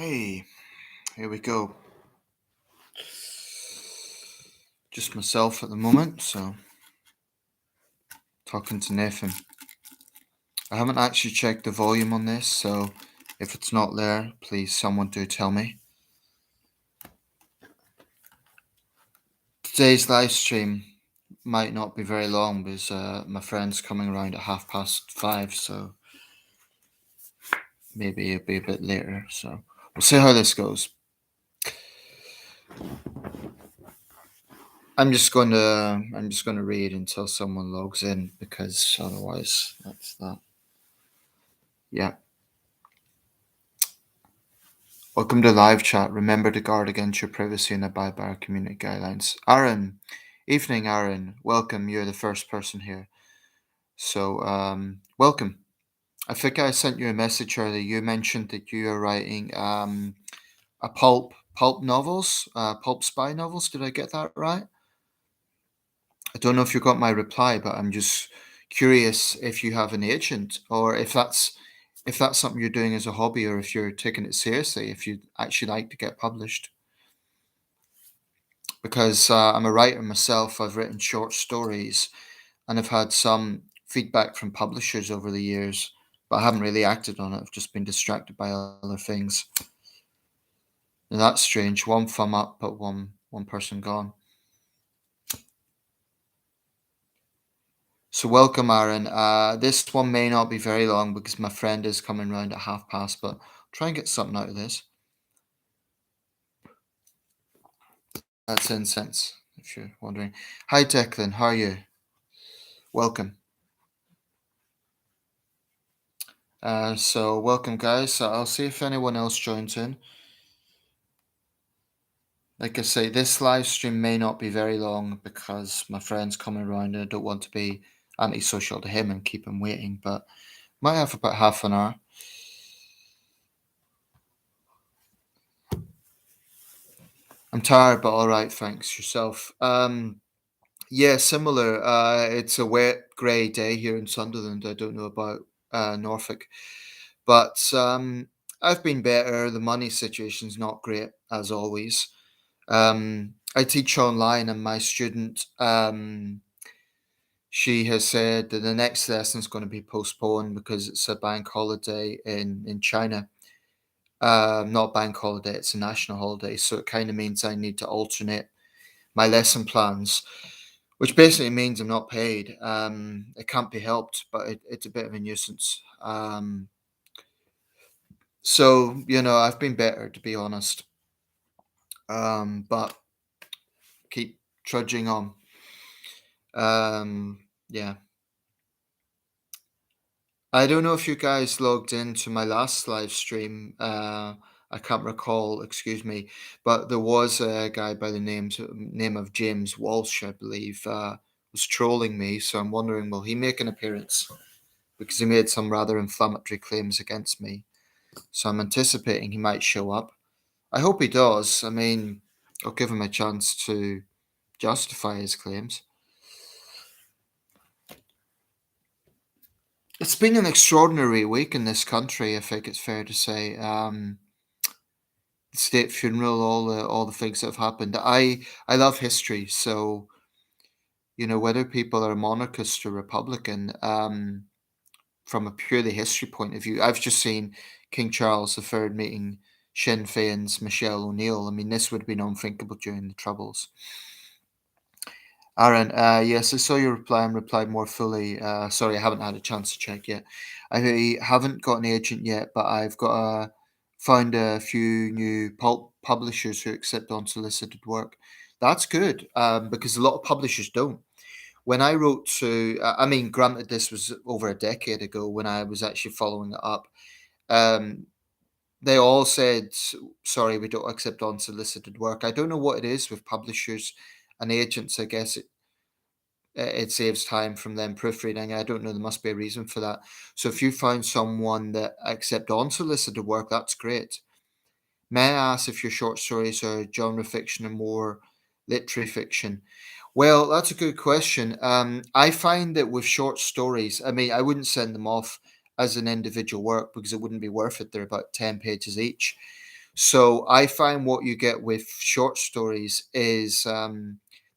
Okay, here we go. Just myself at the moment, so talking to Nathan. I haven't actually checked the volume on this, so if it's not there, please someone do tell me. Today's live stream might not be very long because my friend's coming around at 5:30, so maybe it'll be a bit later. So we'll see how this goes. I'm just going to read until someone logs in because otherwise that's that. Yeah. Welcome to live chat. Remember to guard against your privacy and abide by our community guidelines. Aaron, evening, Aaron. Welcome. You're the first person here. So, welcome. I think I sent you a message earlier. You mentioned that you are writing a pulp novels, pulp spy novels. Did I get that right? I don't know if you got my reply, but I'm just curious if you have an agent or if that's something you're doing as a hobby or if you're taking it seriously, if you'd actually like to get published. Because I'm a writer myself. I've written short stories and I've had some feedback from publishers over the years, but I haven't really acted on it. I've just been distracted by other things. And that's strange. One thumb up, but one person gone. So welcome, Aaron. This one may not be very long because my friend is coming round at 5:30, but try and get something out of this. That's incense, if you're wondering. Hi, Declan. How are you? Welcome. So welcome, guys. So I'll see if anyone else joins in. Like I say, this live stream may not be very long because my friend's coming around and I don't want to be antisocial to him and keep him waiting, but might have about half an hour. I'm tired, but all right, thanks. Yourself? Yeah, similar. It's a wet, grey day here in Sunderland. I don't know about Norfolk, but I've been better. The money situation's not great as always. I teach online, and my student, she has said that the next lesson is going to be postponed because it's a bank holiday in China. Not bank holiday; it's a national holiday, so it kind of means I need to alternate my lesson plans, which basically means I'm not paid. It can't be helped, but it's a bit of a nuisance. So I've been better to be honest, but keep trudging on. Yeah. I don't know if you guys logged into my last live stream. I can't recall, excuse me, but there was a guy by the name of James Walsh, I believe, was trolling me. So I'm wondering, will he make an appearance? Because he made some rather inflammatory claims against me. So I'm anticipating he might show up. I hope he does. I mean, I'll give him a chance to justify his claims. It's been an extraordinary week in this country, I think it's fair to say. The state funeral, all the things that have happened. I love history, so whether people are monarchist or Republican, from a purely history point of view, I've just seen King Charles III meeting Sinn Féin's Michelle O'Neill. I mean, this would have been unthinkable during the Troubles. Aaron, yes, I saw your reply and replied more fully. Sorry, I haven't had a chance to check yet. I haven't got an agent yet, but I've found a few new pulp publishers who accept unsolicited work. That's good, because a lot of publishers don't. When I wrote to, I mean, granted, this was over a decade ago when I was actually following it up. Um, they all said, sorry, we don't accept unsolicited work. I don't know what it is with publishers and agents. I guess it saves time from them proofreading. I don't know. There must be a reason for that. So if you find someone that accept unsolicited work, that's great. May I ask if your short stories are genre fiction or more literary fiction? Well, that's a good question. I find that with short stories, I mean, I wouldn't send them off as an individual work because it wouldn't be worth it. They're about 10 pages each. So I find what you get with short stories is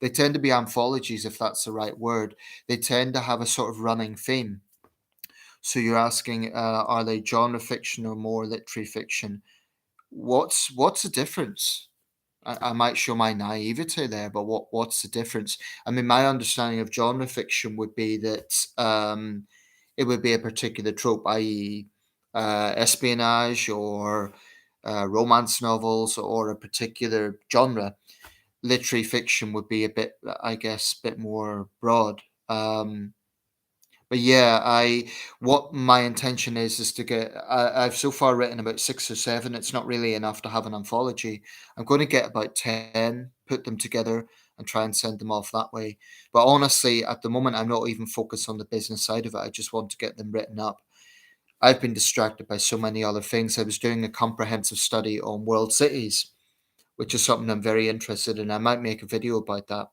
they tend to be anthologies, if that's the right word. They tend to have a sort of running theme. So you're asking, are they genre fiction or more literary fiction? What's the difference? I might show my naivety there, but what's the difference? I mean, my understanding of genre fiction would be that it would be a particular trope, i.e., espionage or romance novels or a particular genre. Literary fiction would be a bit, I guess, a bit more broad. But yeah, I what my intention is to get. I've so far written about 6 or 7. It's not really enough to have an anthology. I'm going to get about 10, put them together, and try and send them off that way. But honestly, at the moment, I'm not even focused on the business side of it. I just want to get them written up. I've been distracted by so many other things. I was doing a comprehensive study on world cities, which is something I'm very interested in. I might make a video about that.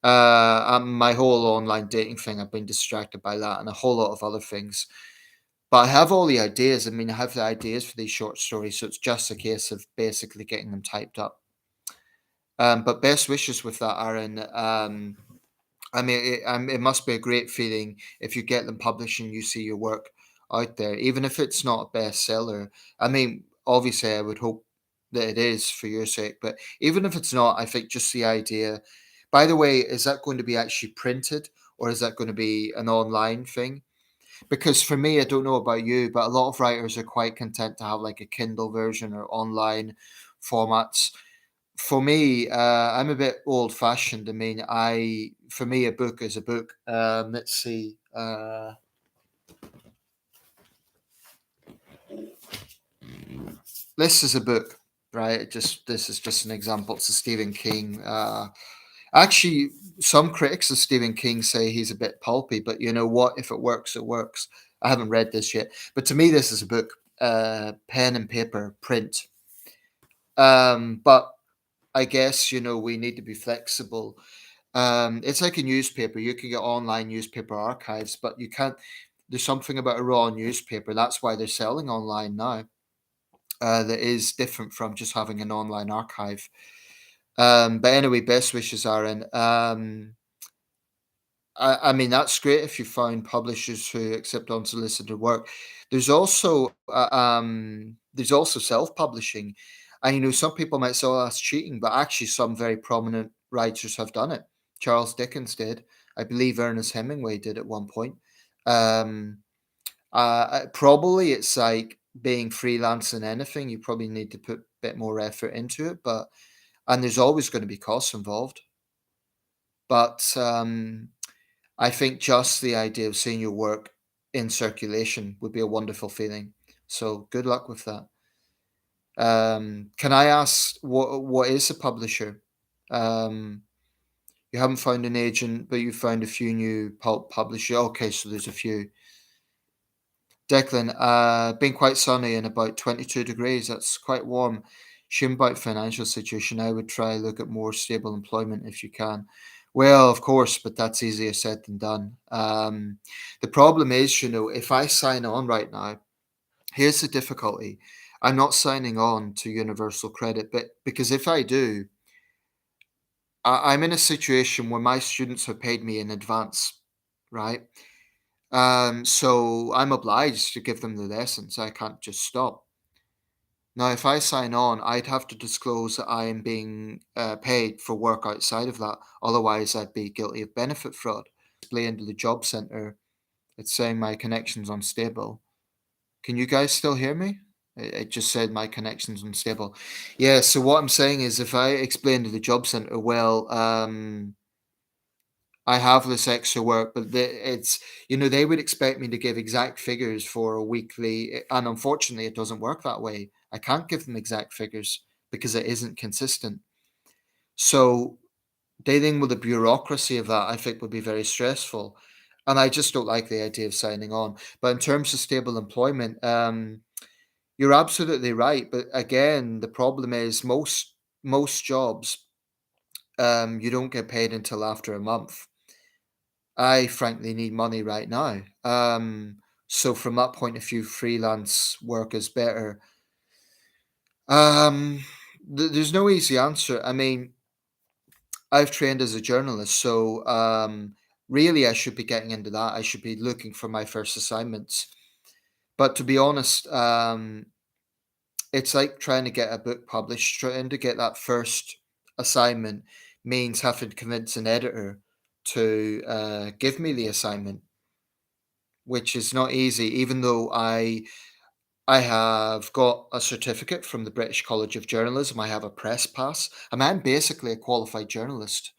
My whole online dating thing, I've been distracted by that and a whole lot of other things. But I have all the ideas. I mean, I have the ideas for these short stories, so it's just a case of basically getting them typed up. But best wishes with that, Aaron. I mean, it must be a great feeling if you get them published and you see your work out there, even if it's not a bestseller. I mean, obviously, I would hope that it is for your sake, but even if it's not, I think just the idea. By the way, is that going to be actually printed or is that going to be an online thing? Because for me, I don't know about you, but a lot of writers are quite content to have like a Kindle version or online formats. For me, I'm a bit old fashioned. I mean, for me a book is a book. Let's see. This is a book, right? This is just an example. It's a Stephen King. Actually, some critics of Stephen King say he's a bit pulpy, but you know what? If it works, it works. I haven't read this yet, but to me, this is a book. Pen and paper, print. But I guess we need to be flexible. It's like a newspaper. You can get online newspaper archives, but you can't. There's something about a raw newspaper. That's why they're selling online now. That is different from just having an online archive. But anyway, best wishes, Aaron. I mean, that's great if you find publishers who accept unsolicited work. There's also self-publishing, and some people might say, "Oh, that's cheating," but actually, some very prominent writers have done it. Charles Dickens did. I believe Ernest Hemingway did at one point. Um, Probably it's like being freelance in anything. You probably need to put a bit more effort into it, but and there's always going to be costs involved. But I think just the idea of seeing your work in circulation would be a wonderful feeling. So good luck with that. Can I ask what is a publisher? Um, you haven't found an agent, but you found a few new pulp publishers. Okay, so there's a few. Declan, been quite sunny and about 22 degrees. That's quite warm. Shame about financial situation. I would try look at more stable employment if you can. Well, of course, but that's easier said than done. The problem is, if I sign on right now, here's the difficulty. I'm not signing on to Universal Credit, but because if I do, I'm in a situation where my students have paid me in advance, right? So I'm obliged to give them the lessons. I can't just stop. Now, if I sign on, I'd have to disclose that I am being paid for work outside of that. Otherwise, I'd be guilty of benefit fraud. Display into the job center. It's saying my connection's unstable. Can you guys still hear me? It just said my connection's unstable. Yeah. So what I'm saying is, if I explain to the job center, well, I have this extra work, but they would expect me to give exact figures for a weekly, and unfortunately, it doesn't work that way. I can't give them exact figures because it isn't consistent. So dealing with the bureaucracy of that, I think, would be very stressful, and I just don't like the idea of signing on. But in terms of stable employment, you're absolutely right. But again, the problem is most jobs, you don't get paid until after a month. I frankly need money right now. So from that point of view, freelance work is better. Um, there's no easy answer. I mean, I've trained as a journalist, so really, I should be getting into that. I should be looking for my first assignments. But to be honest, it's like trying to get a book published. Trying to get that first assignment means having to convince an editor to give me the assignment, which is not easy. Even though I have got a certificate from the British College of Journalism. I have a press pass. I'm basically a qualified journalist.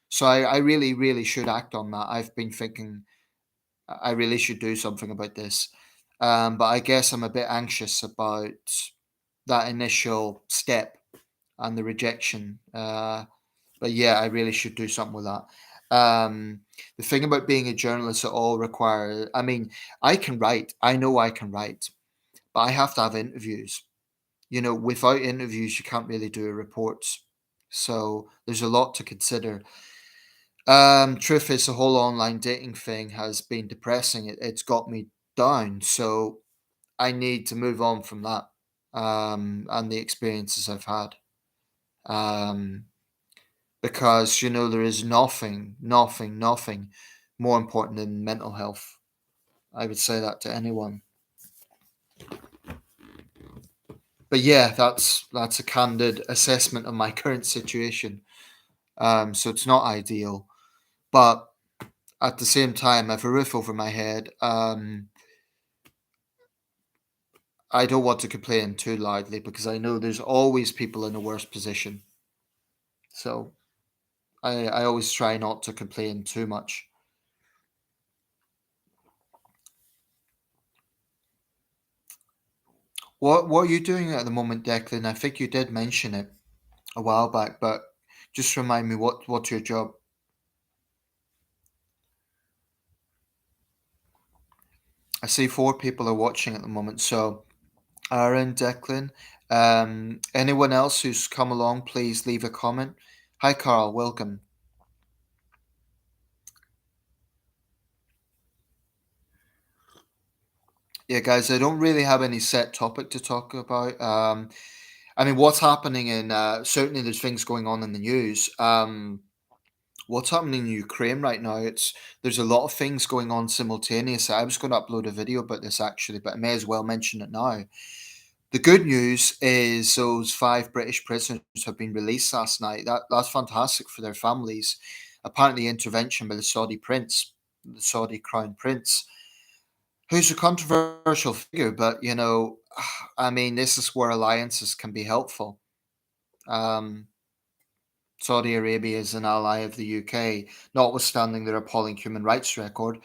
So I really, really should act on that. I've been thinking I really should do something about this. But I guess I'm a bit anxious about that initial step and the rejection. But yeah, I really should do something with that. The thing about being a journalist, it all requires, I mean, I can write. I know I can write, but I have to have interviews. Without interviews, you can't really do reports. So there's a lot to consider. Truth is, the whole online dating thing has been depressing. It's got me down. So I need to move on from that and the experiences I've had. Um, because, there is nothing, nothing, nothing more important than mental health. I would say that to anyone. But yeah, that's a candid assessment of my current situation. So it's not ideal, but at the same time, I have a roof over my head. I don't want to complain too loudly because I know there's always people in a worse position. So I always try not to complain too much. What are you doing at the moment, Declan? I think you did mention it a while back, but just remind me what's your job? I see four people are watching at the moment. So Aaron, Declan, anyone else who's come along, please leave a comment. Hi, Carl. Welcome. Yeah, guys, I don't really have any set topic to talk about. I mean, what's happening in certainly there's things going on in the news. What's happening in Ukraine right now? There's a lot of things going on simultaneously. I was going to upload a video about this actually, but I may as well mention it now. The good news is those five British prisoners have been released last night. That's fantastic for their families. Apparently, intervention by the Saudi prince, the Saudi crown prince, who's a controversial figure, but I mean, this is where alliances can be helpful. Um, Saudi Arabia is an ally of the UK, notwithstanding their appalling human rights record.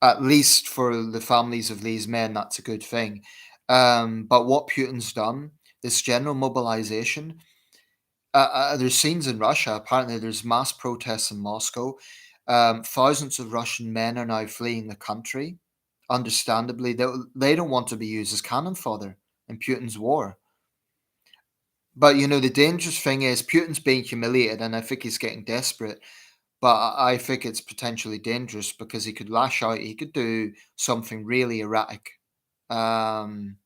At least for the families of these men, that's a good thing. But what Putin's done, this general mobilization, there's scenes in Russia. Apparently, there's mass protests in Moscow. Thousands of Russian men are now fleeing the country. Understandably, they don't want to be used as cannon fodder in Putin's war. But the dangerous thing is Putin's being humiliated, and I think he's getting desperate. But I think it's potentially dangerous because he could lash out. He could do something really erratic. Um,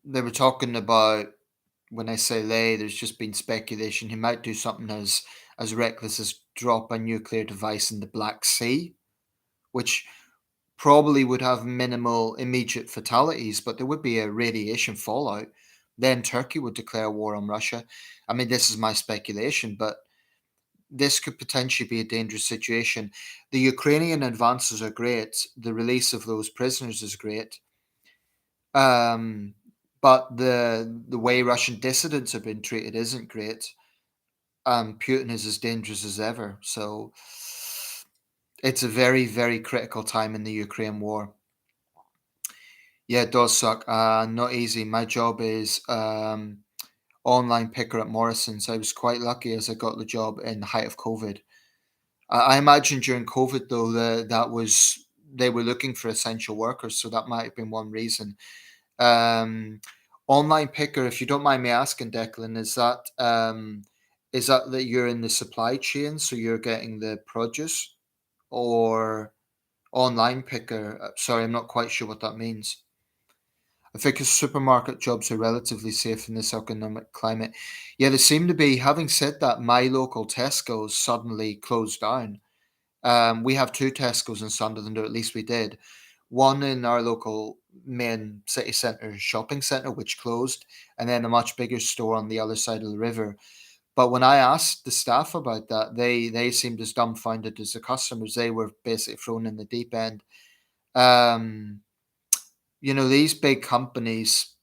they were talking about when I say they, there's just been speculation he might do something as reckless as drop a nuclear device in the Black Sea, which probably would have minimal immediate fatalities, but there would be a radiation fallout. Then Turkey would declare war on Russia. I mean, this is my speculation, but this could potentially be a dangerous situation. The Ukrainian advances are great. The release of those prisoners is great. Um, but the way Russian dissidents have been treated isn't great. Putin is as dangerous as ever. So it's a very, very critical time in the Ukraine war. Yeah, it does suck. Not easy. My job is online picker at Morrison's. I was quite lucky as I got the job in the height of COVID. I imagine during COVID though that was they were looking for essential workers, so that might have been one reason. Um, Online picker, if you don't mind me asking, Declan, is that you're in the supply chain, so you're getting the produce, or online picker? Sorry, I'm not quite sure what that means. I think as supermarket jobs are relatively safe in this economic climate. Yeah, they seem to be. Having said that, my local Tesco's suddenly closed down. We have two Tesco's in Sunderland, or at least we did. One in our local main city centre shopping centre, which closed, and then a much bigger store on the other side of the river. But when I asked the staff about that, they seemed as dumbfounded as the customers. They were basically thrown in the deep end. Um, these big companies,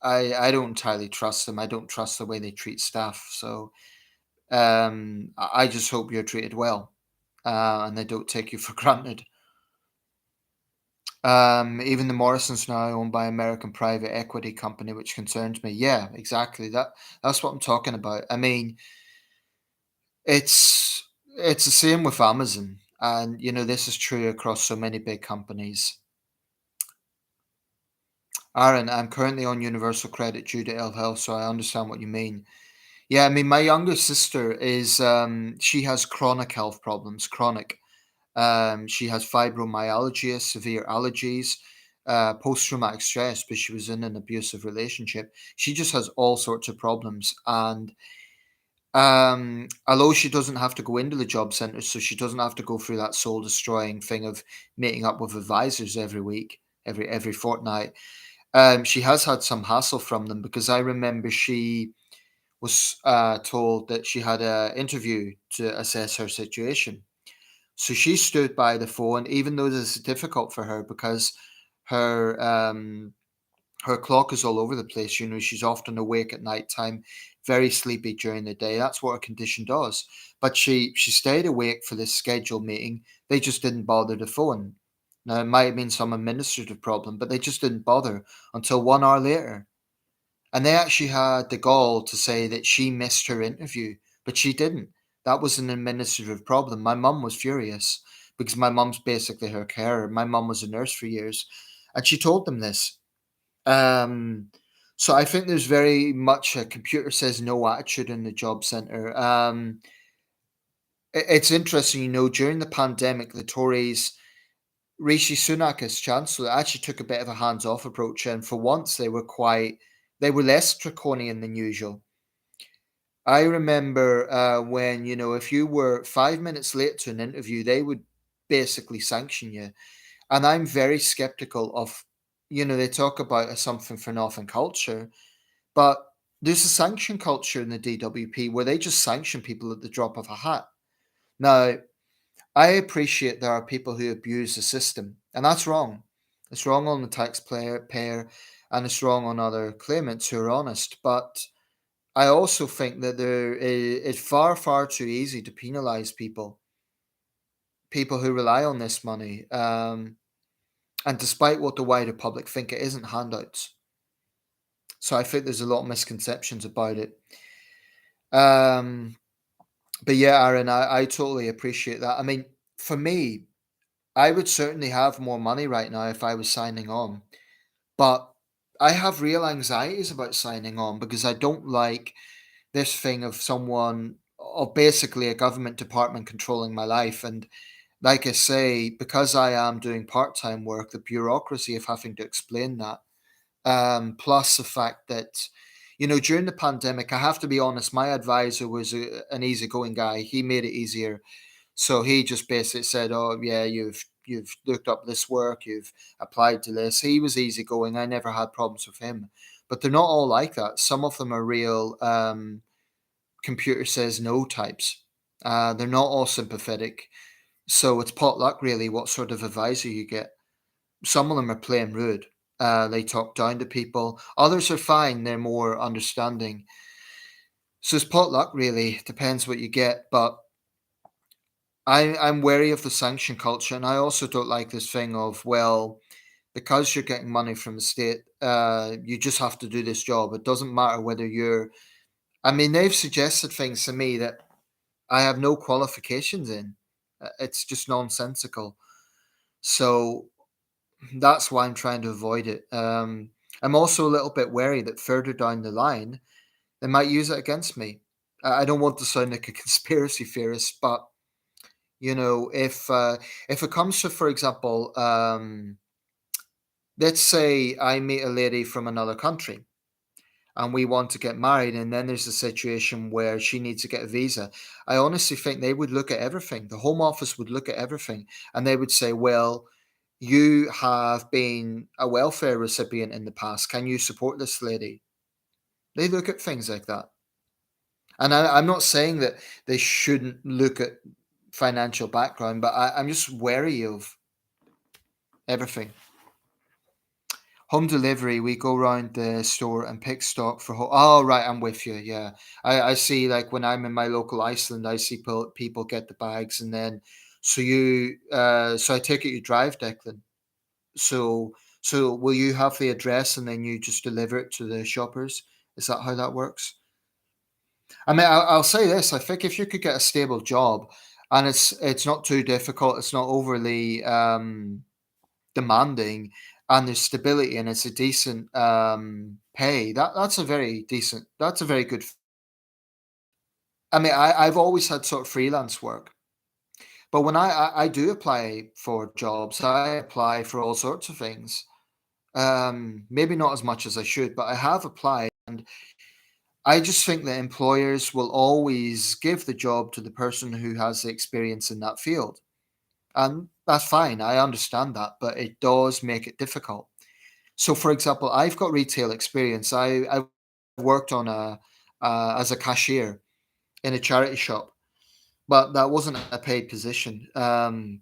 I don't entirely trust them. I don't trust the way they treat staff. So I just hope you're treated well, and they don't take you for granted. Even the Morrisons now owned by American private equity company, which concerns me. Yeah, exactly. That's what I'm talking about. I mean, it's the same with Amazon, and this is true across so many big companies. Aaron, I'm currently on universal credit due to ill health, so I understand what you mean. Yeah, I mean, my younger sister is she has chronic health problems, chronic. She has fibromyalgia, severe allergies, post-traumatic stress, because she was in an abusive relationship. She just has all sorts of problems, and although she doesn't have to go into the job center, so she doesn't have to go through that soul-destroying thing of meeting up with advisors every week, every fortnight. She has had some hassle from them because I remember she was told that she had an interview to assess her situation. So she stood by the phone, even though this is difficult for her because her her clock is all over the place. She's often awake at night time, very sleepy during the day. That's what her condition does. But she stayed awake for this scheduled meeting. They just didn't bother to phone. Now it might have been some administrative problem, but they just didn't bother until 1 hour later. And they actually had the gall to say that she missed her interview, but she didn't. That was an administrative problem. My mum was furious because my mum's basically her carer. My mum was a nurse for years, and she told them this. Um, so I think there's very much a computer says no attitude in the job centre. It's interesting, during the pandemic, the Tories, Rishi Sunak as Chancellor, actually took a bit of a hands off approach, and for once they were less draconian than usual. I remember when, if you were 5 minutes late to an interview, they would basically sanction you. And I'm very skeptical of, they talk about a something for nothing culture, but there's a sanction culture in the DWP where they just sanction people at the drop of a hat. Now, I appreciate there are people who abuse the system, and that's wrong. It's wrong on the taxpayer, and it's wrong on other claimants who are honest. But I also think that it's far, far too easy to penalise people who rely on this money. And despite what the wider public think, it isn't handouts. So I think there's a lot of misconceptions about it. Um, but yeah, Aaron, I totally appreciate that. I mean, for me, I would certainly have more money right now if I was signing on. But I have real anxieties about signing on because I don't like this thing of someone or basically a government department controlling my life. And like I say, because I am doing part-time work, the bureaucracy of having to explain that, plus the fact that, during the pandemic, I have to be honest, my advisor was an easygoing guy. He made it easier. So he just basically said, "Oh yeah, you've looked up this work, you've applied to this." He was easygoing. I never had problems with him. But they're not all like that. Some of them are real computer says no types. They're not all sympathetic. So it's potluck really what sort of advisor you get. Some of them are plain rude. They talk down to people. Others are fine. They're more understanding. So it's potluck really. Depends what you get. But I'm wary of the sanction culture, and I also don't like this thing of, well, because you're getting money from the state, you just have to do this job. It doesn't matter whether you're. I mean, they've suggested things to me that I have no qualifications in. It's just nonsensical. So that's why I'm trying to avoid it. I'm also a little bit wary that further down the line, they might use it against me. I don't want to sound like a conspiracy theorist, but if it comes to, for example, let's say I meet a lady from another country and we want to get married, and then there's a situation where she needs to get a visa. I honestly think they would look at everything. The Home Office would look at everything and they would say, well, you have been a welfare recipient in the past. Can you support this lady? They look at things like that. And I'm not saying that they shouldn't look at financial background, but I'm just wary of everything. Home delivery, we go around the store and pick stock for home. Oh, right, I'm with you. Yeah, I see. Like when I'm in my local Iceland, I see people get the bags, and then so I take it you drive, Declan. So so will you have the address and then you just deliver it to the shoppers? Is that how that works? I mean, I'll say this: I think if you could get a stable job, and it's not too difficult, it's not overly demanding, and there's stability and it's a decent pay. That's a very decent. That's a very good. I mean, I've always had sort of freelance work, but when I do apply for jobs, I apply for all sorts of things. Maybe not as much as I should, but I have applied, and I just think that employers will always give the job to the person who has the experience in that field. And that's fine. I understand that, but it does make it difficult. So, for example, I've got retail experience. I worked on as a cashier in a charity shop, but that wasn't a paid position. My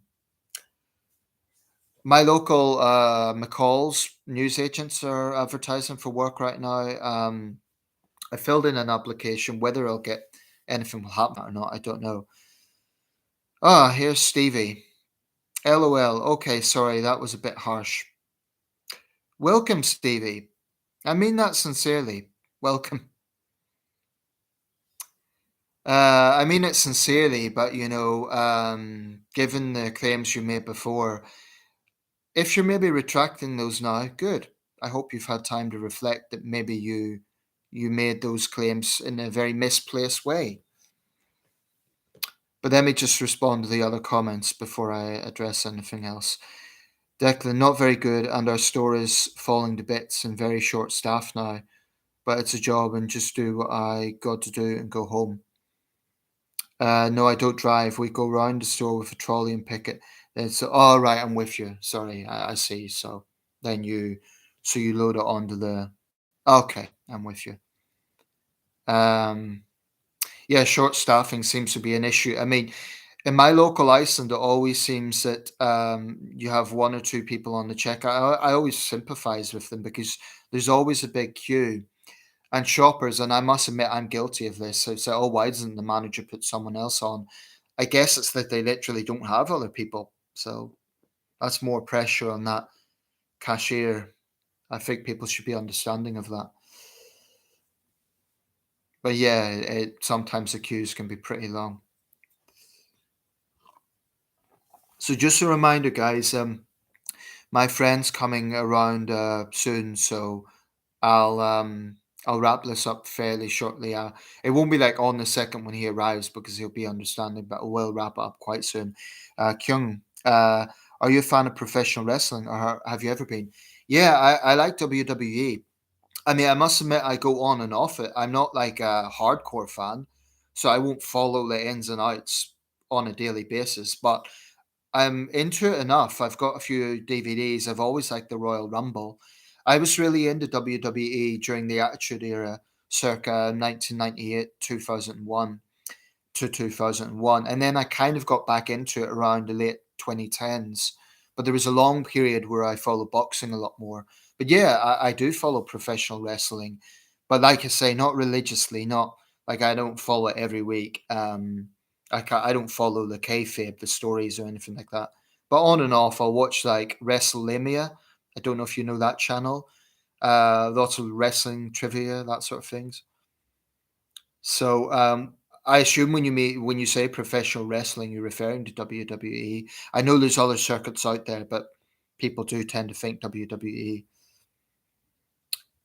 local McCall's news agents are advertising for work right now. I filled in an application. Whether I'll get anything will happen or not, I don't know. Ah, here's Stevie. LOL. Okay, sorry, that was a bit harsh. Welcome, Stevie. I mean that sincerely. Welcome. I mean it sincerely, but given the claims you made before, if you're maybe retracting those now, good. I hope you've had time to reflect that maybe you made those claims in a very misplaced way. But let me just respond to the other comments before I address anything else. Declan, not very good, and our store is falling to bits and very short staff now. But it's a job and just do what I got to do and go home. No, I don't drive. We go round the store with a trolley and pick it. It's all right. I'm with you. Sorry, I see. So then you load it onto the. Okay, I'm with you. Um, yeah, short staffing seems to be an issue. I mean, in my local Iceland, it always seems that you have one or two people on the check. I always sympathise with them because there's always a big queue and shoppers. And I must admit, I'm guilty of this. So say, oh, why doesn't the manager put someone else on? I guess it's that they literally don't have other people. So that's more pressure on that cashier. I think people should be understanding of that. But yeah, sometimes the queues can be pretty long. So just a reminder, guys. My friend's coming around soon, so I'll um I'll wrap this up fairly shortly. It won't be like on the second when he arrives because he'll be understanding, but I will wrap it up quite soon. Kyung, are you a fan of professional wrestling, or have you ever been? Yeah, I like WWE. I mean, I must admit, I go on and off it. I'm not like a hardcore fan, so I won't follow the ins and outs on a daily basis. But I'm into it enough. I've got a few DVDs. I've always liked the Royal Rumble. I was really into WWE during the Attitude Era, circa 1998, 2001 to 2001. And then I kind of got back into it around the late 2010s. But there was a long period where I followed boxing a lot more. But yeah, I do follow professional wrestling. But like I say, not religiously, not like I don't follow it every week. I don't follow the kayfabe, the stories or anything like that. But on and off, I'll watch like WrestleLamia. I don't know if you know that channel. Lots of wrestling trivia, that sort of things. So I assume when you say professional wrestling, you're referring to WWE. I know there's other circuits out there, but people do tend to think WWE.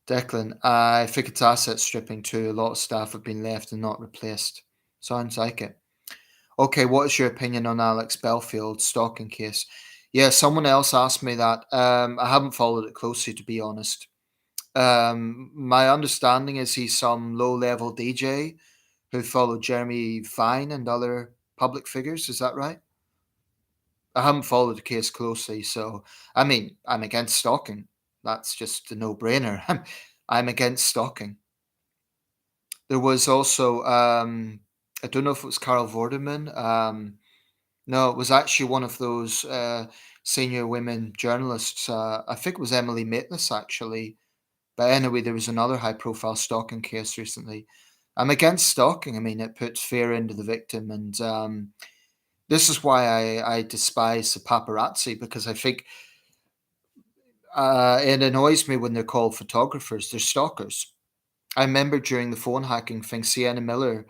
Declan, I think it's asset stripping too. A lot of staff have been left and not replaced. Sounds like it. Okay, what is your opinion on Alex Belfield's stalking case? Yeah, someone else asked me that. I haven't followed it closely, to be honest. My understanding is he's some low-level DJ who followed Jeremy Vine and other public figures. Is that right? I haven't followed the case closely, so I mean, I'm against stalking. That's just a no-brainer. I'm against stalking. There was also, I don't know if it was Carol Vorderman. No, it was actually one of those senior women journalists. I think it was Emily Maitlis, actually. But anyway, there was another high-profile stalking case recently. I'm against stalking. I mean, it puts fear into the victim, and this is why I despise the paparazzi, because I think it annoys me when they're called photographers. They're stalkers. I remember during the phone hacking thing, Sienna Miller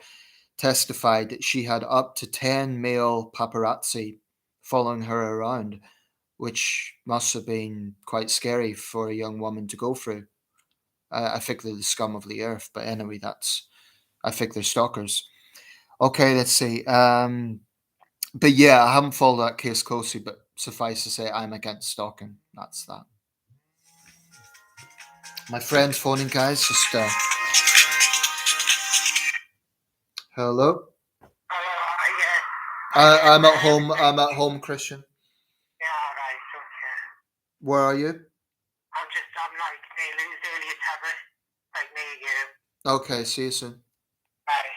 testified that she had up to 10 male paparazzi following her around, which must have been quite scary for a young woman to go through. I think they're the scum of the earth, but anyway, I think they're stalkers. Okay, let's see. But yeah, I haven't followed that case closely, but suffice to say, I'm against stalking. That's that. My friend's phoning, guys. Just hello. Hello, yeah. I'm at home. I'm at home, Christian. Yeah, right, okay. Where are you? I'm like nearly early tablet, like near you. Okay, see you soon. Right.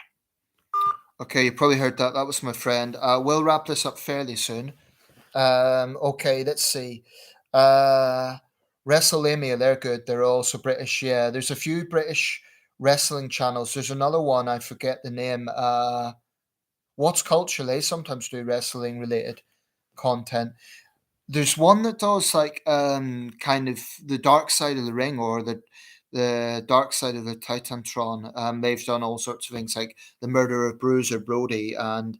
Okay, you probably heard that. That was my friend. We'll wrap this up fairly soon. Okay, let's see. Uh, WrestleMania, they're good. They're also British. Yeah, there's a few British wrestling channels. There's another one, I forget the name. What's Culture? They sometimes do wrestling related content. There's one that does like kind of the dark side of the ring, or the dark side of the Titantron. They've done all sorts of things like the murder of Bruiser Brody and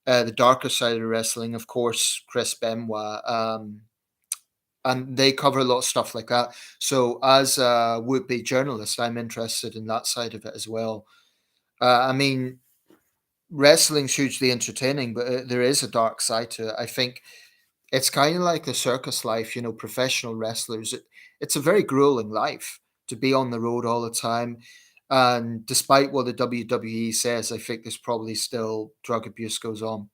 the darker side of wrestling, of course, Chris Benoit. And they cover a lot of stuff like that. So, as a would-be journalist, I'm interested in that side of it as well. I mean, wrestling's hugely entertaining, but there is a dark side to it. I think it's kind of like a circus life, professional wrestlers. It's a very grueling life to be on the road all the time. And despite what the WWE says, I think there's probably still drug abuse goes on.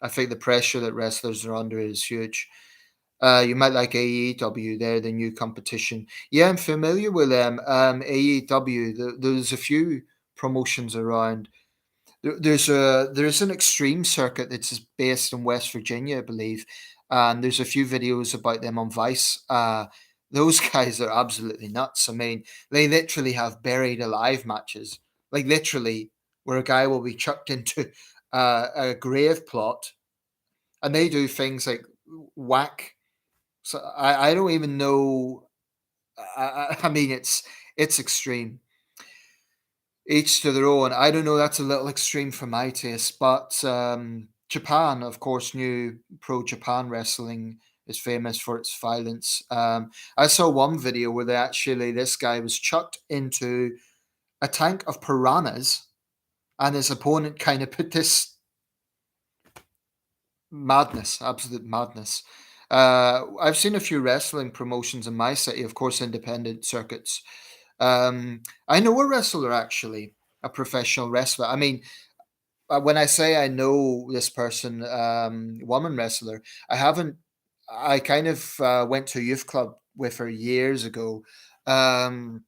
I think the pressure that wrestlers are under is huge. You might like AEW, they're the new competition. Yeah, I'm familiar with them. AEW, there's a few promotions around. There's an extreme circuit that's based in West Virginia, I believe, and there's a few videos about them on Vice. Those guys are absolutely nuts. I mean, they literally have buried alive matches, like literally, where a guy will be chucked into a grave plot, and they do things like whack. So I don't even know. I mean, it's extreme. Each to their own. I don't know. That's a little extreme for my taste, but Japan, of course, new pro Japan wrestling is famous for its violence. I saw one video where this guy was chucked into a tank of piranhas, and his opponent kind of put this madness, absolute madness. I've seen a few wrestling promotions in my city, of course, independent circuits. I know a wrestler actually, a professional wrestler. I mean, when I say I know this person, woman wrestler, I haven't. I kind of went to a youth club with her years ago. Um,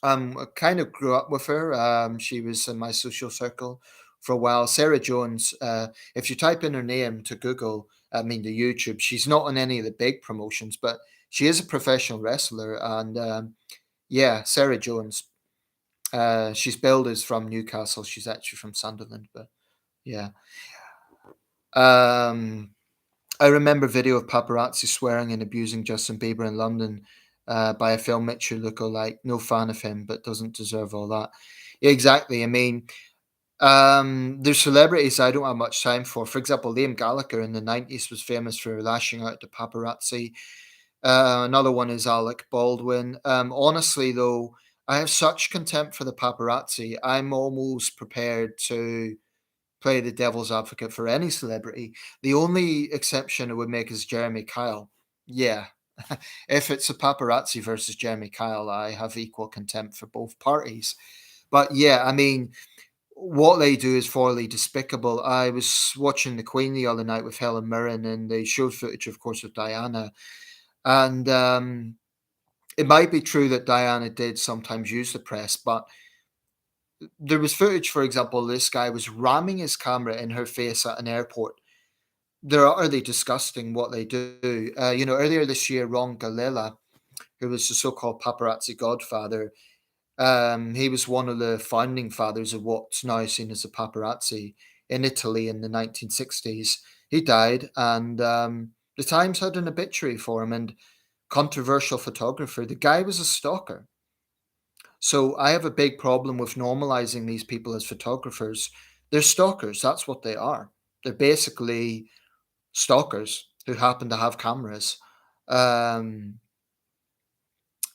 I kind of grew up with her. She was in my social circle for a while. Sarah Jones. If you type in her name to Google, I mean to YouTube, she's not on any of the big promotions, but she is a professional wrestler. And yeah, Sarah Jones. She's billed as from Newcastle. She's actually from Sunderland, but yeah. Um, I remember video of paparazzi swearing and abusing Justin Bieber in London by a Phil Mitchell lookalike. No fan of him, but doesn't deserve all that. Yeah, exactly. I mean, there's celebrities I don't have much time for. For example, Liam Gallagher in the 90s was famous for lashing out to paparazzi. Another one is Alec Baldwin. Honestly, though, I have such contempt for the paparazzi. I'm almost prepared to play the devil's advocate for any celebrity. The only exception I would make is Jeremy Kyle. Yeah. If it's a paparazzi versus Jeremy Kyle, I have equal contempt for both parties. But yeah, I mean, what they do is thoroughly despicable. I was watching The Queen the other night with Helen Mirren, and they showed footage, of course, of Diana. And it might be true that Diana did sometimes use the press, but there was footage, for example, this guy was ramming his camera in her face at an airport. They're utterly disgusting what they do. Earlier this year, Ron Galella, who was the so-called paparazzi godfather, he was one of the founding fathers of what's now seen as the paparazzi in Italy in the 1960s. He died, and the Times had an obituary for him, and controversial photographer. The guy was a stalker. So I have a big problem with normalizing these people as photographers. They're stalkers. That's what they are. They're basically stalkers who happen to have cameras. Um,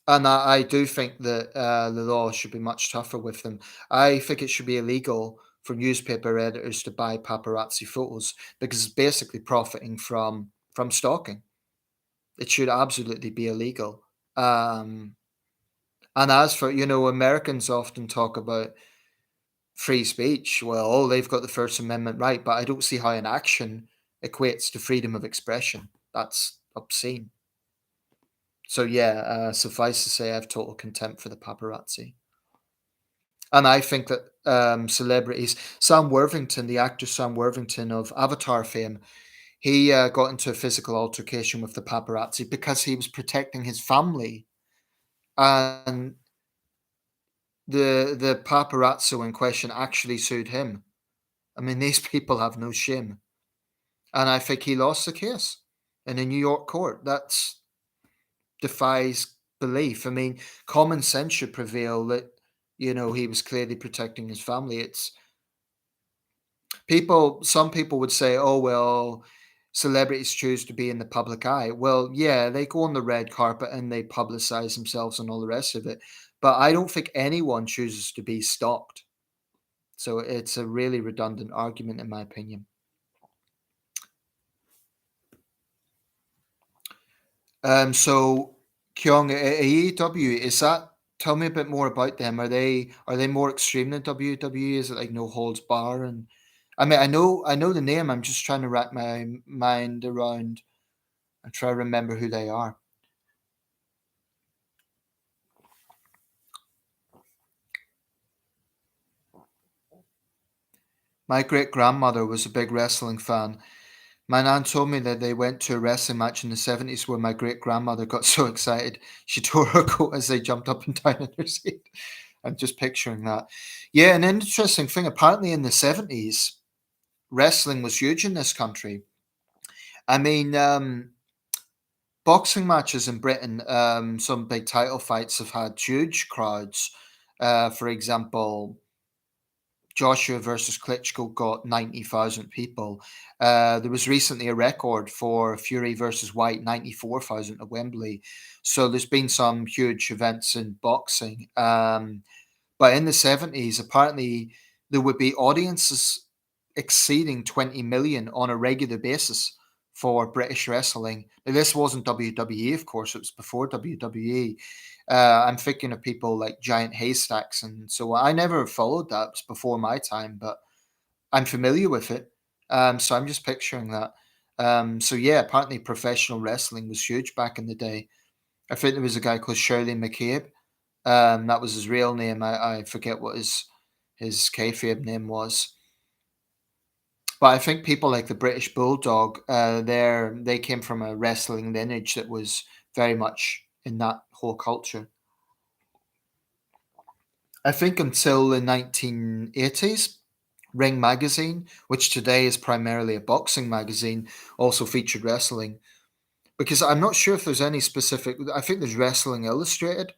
and I do think that the law should be much tougher with them. I think it should be illegal for newspaper editors to buy paparazzi photos because it's basically profiting from stalking. It should absolutely be illegal. Um, and as for Americans often talk about free speech. Well, oh, they've got the First Amendment right, but I don't see how an action equates to freedom of expression. That's obscene. So yeah, suffice to say, I have total contempt for the paparazzi, and I think that celebrities, Sam Worthington, the actor Sam Worthington of Avatar fame, he got into a physical altercation with the paparazzi because he was protecting his family, and the paparazzo in question actually sued him. I mean, these people have no shame. And I think he lost the case in a New York court. That defies belief. I mean, common sense should prevail that, he was clearly protecting his family. It's some people would say, oh, well, celebrities choose to be in the public eye. Well, yeah, they go on the red carpet and they publicize themselves and all the rest of it. But I don't think anyone chooses to be stalked. So it's a really redundant argument, in my opinion. So Kyung, AEW, is that? Tell me a bit more about them. Are they more extreme than WWE? Is it like no holds bar? And I mean, I know the name. I'm just trying to wrap my mind around and try to remember who they are. My great grandmother was a big wrestling fan. My nan told me that they went to a wrestling match in the 70s where my great grandmother got so excited she tore her coat as they jumped up and down in her seat. I'm just picturing that. Yeah, an interesting thing. Apparently, in the 70s, wrestling was huge in this country. I mean, boxing matches in Britain, some big title fights have had huge crowds. For example, Joshua versus Klitschko got 90,000 people. There was recently a record for Fury versus White, 94,000 at Wembley. So there's been some huge events in boxing. But in the 70s, apparently there would be audiences exceeding 20 million on a regular basis for British wrestling. Now, this wasn't WWE, of course, it was before WWE. I'm thinking of people like Giant Haystacks, and so I never followed that. It was before my time, but I'm familiar with it. So I'm just picturing that. So yeah, apparently professional wrestling was huge back in the day. I think there was a guy called Shirley McCabe. That was his real name. I forget what his kayfabe name was. But I think people like the British Bulldog, they came from a wrestling lineage that was very much in that whole culture. I think until the 1980s, Ring magazine, which today is primarily a boxing magazine, also featured wrestling. Because I'm not sure if there's any specific. I think there's Wrestling Illustrated,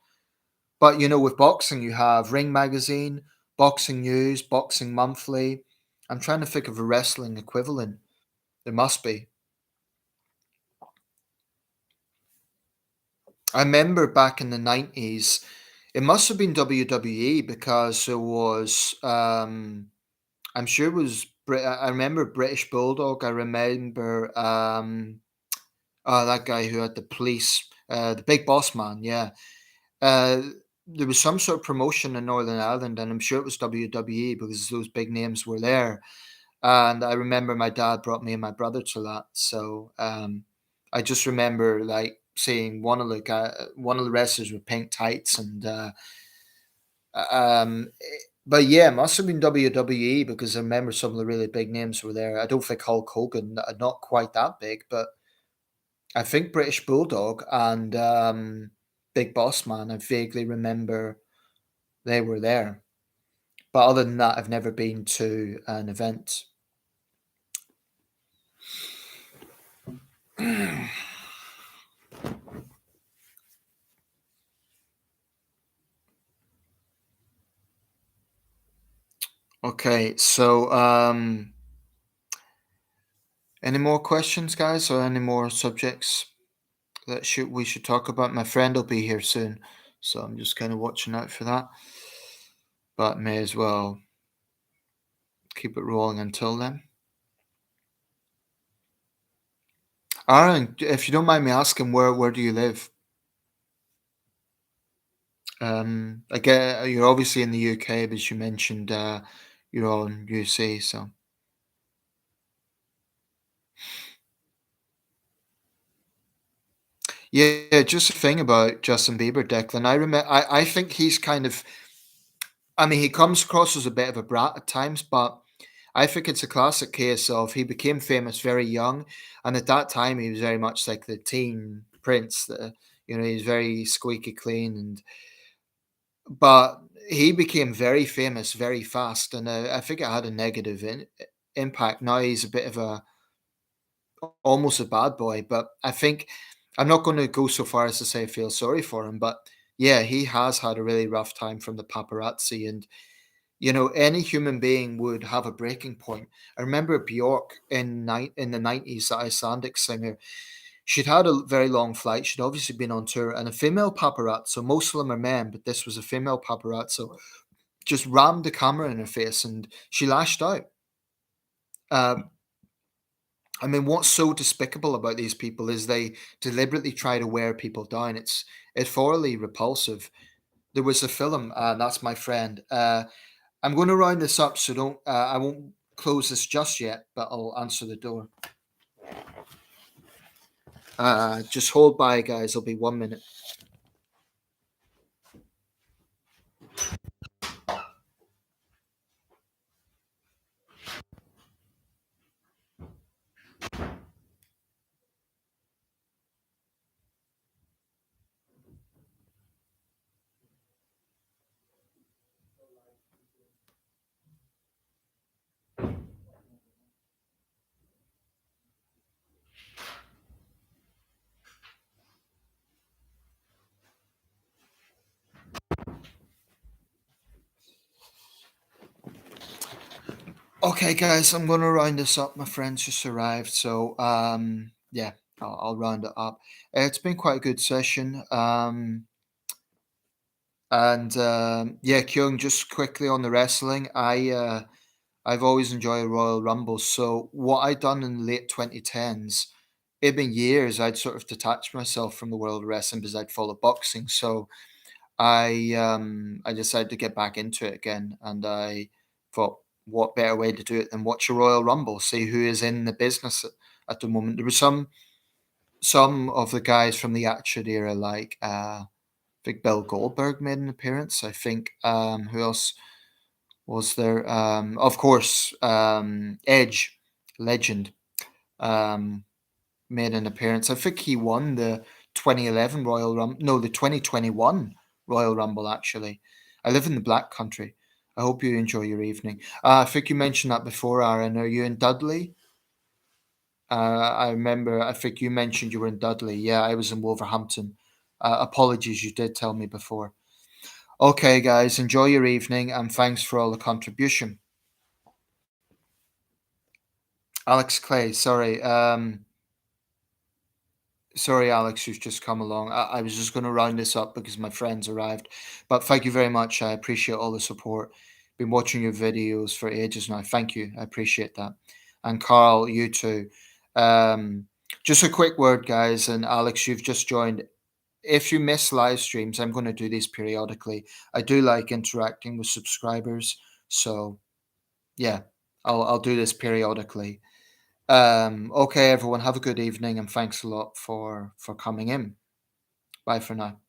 but with boxing, you have Ring Magazine, Boxing News, Boxing Monthly. I'm trying to think of a wrestling equivalent. There must be. I remember back in the 90s, it must have been WWE because there was, I'm sure it was I remember British Bulldog. I remember that guy who had the police, the Big Boss Man. Yeah, uh, there was some sort of promotion in Northern Ireland, and I'm sure it was WWE because those big names were there. And I remember my dad brought me and my brother to that. So I just remember like seeing one of the wrestlers with pink tights and but yeah, it must have been WWE because I remember some of the really big names were there. I don't think Hulk Hogan, not quite that big, but I think British Bulldog and Big Boss Man. I vaguely remember they were there. But other than that, I've never been to an event. Okay, so any more questions, guys, or any more subjects that should we should talk about? My friend will be here soon, so I'm just kind of watching out for that. But may as well keep it rolling until then. Aaron, if you don't mind me asking, where do you live? I get you're obviously in the UK, but you mentioned you're on UC, so yeah. Just a thing about Justin Bieber, Declan. I think he's kind of. I mean, he comes across as a bit of a brat at times, but I think it's a classic case of he became famous very young, and at that time he was very much like the teen prince. He's very squeaky clean, and but he became very famous very fast, and I think it had a negative impact. Now he's a bit of a almost a bad boy, but I think I'm not going to go so far as to say I feel sorry for him, but yeah, he has had a really rough time from the paparazzi, and any human being would have a breaking point. I remember Bjork in the 90s, the Icelandic singer. She'd had a very long flight. She'd obviously been on tour, and a female paparazzo, most of them are men, but this was a female paparazzo, just rammed the camera in her face and she lashed out. Um, I mean, what's so despicable about these people is they deliberately try to wear people down. It's thoroughly repulsive. There was a film, that's my friend. I'm going to round this up, so don't. I won't close this just yet, but I'll answer the door. Just hold by, guys. It'll be 1 minute. Okay, guys, I'm going to round this up. My friends just arrived, so yeah, I'll round it up. It's been quite a good session. And yeah, Kyung, just quickly on the wrestling, I've always enjoyed Royal Rumbles. So what I done in the late 2010s, it'd been years I'd sort of detached myself from the world of wrestling because I'd follow boxing. So I decided to get back into it again, and I thought, what better way to do it than watch a Royal Rumble, see who is in the business at the moment. There were some of the guys from the Attitude Era, like I think Bill Goldberg made an appearance. I think who else was there? Of course, Edge, legend, um, made an appearance. I think he won the 2011 Royal Rumble. No, the 2021 Royal Rumble. Actually, I live in the Black Country. I hope you enjoy your evening. I think you mentioned that before, Aaron. Are you in Dudley? I remember. I think you mentioned you were in Dudley. Yeah, I was in Wolverhampton. Apologies, you did tell me before. Okay, guys, enjoy your evening and thanks for all the contribution. Alex Clay, sorry. Sorry, Alex, who's just come along. I was just going to round this up because my friends arrived. But thank you very much. I appreciate all the support. Been watching your videos for ages now. Thank you. I appreciate that. And Carl, you too. Um, just a quick word, guys, and Alex, you've just joined. If you miss live streams, I'm going to do these periodically. I do like interacting with subscribers, so yeah, I'll do this periodically. Okay, everyone, have a good evening, and thanks a lot for coming in. Bye for now.